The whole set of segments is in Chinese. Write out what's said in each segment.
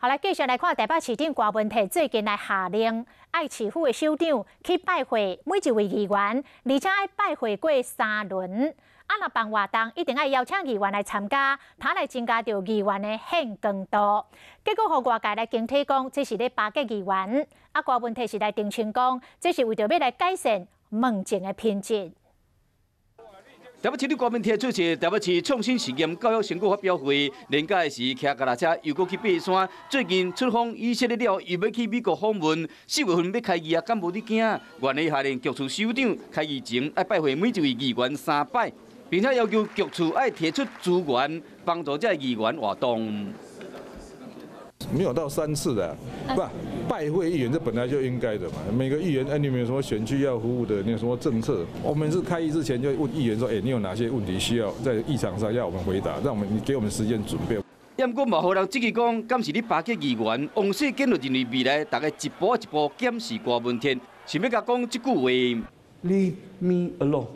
好，来继续来看台北市长郭文泰最近来下令，爱市府的首长去拜会每一位议员，而且爱拜会过3轮。若办活动，一定要邀请议员来参加，他来增加着议员的显光度。结果，互外界来警惕讲，这是咧巴结议员。郭文泰是来澄清讲，这是为着要来改善门前的品质。 台北市立国民体出席台北市创新实验教育成果发表会，年假时骑脚踏车又过去爬山。最近出访以色列了，又要去美国访问。4月份要开议啊，敢无你惊？原来下令局处首长开议前要拜会每一位议员3摆，并且要求局处要提出资源帮助这议员活动。 没有到3次的，拜会议员这本来就应该的嘛。每个议员，你们有什么选区要服务的，你有什么政策？我们是开议之前就问议员说，你有哪些问题需要在议场上要我们回答，让你给我们时间准备。不过，嘛，互人质疑讲，敢是你巴结议员？王世坚就认为未来大家一步一步检视郭文天，想要甲讲这句话 ：Leave me alone。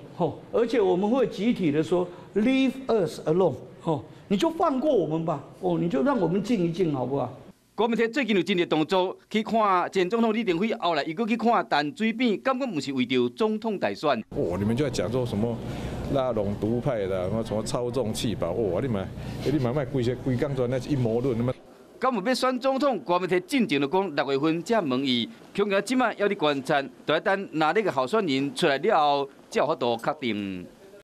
而且我们会集体的说 ，Leave us alone。你就放过我们吧。你就让我们静一静，好不好？ 郭文泰最近有真个动作，去看前总统李登辉，后来又搁去看淡水边，感觉不是为着总统大选。你们就在讲说什么拉拢独派的，什么操纵弃保，你买规讲出来那是阴谋论，敢有要选总统？郭文泰进前就讲6月份才问伊，恐惊即摆要你观察，就要等哪个候选人出来了后，才有法度确定。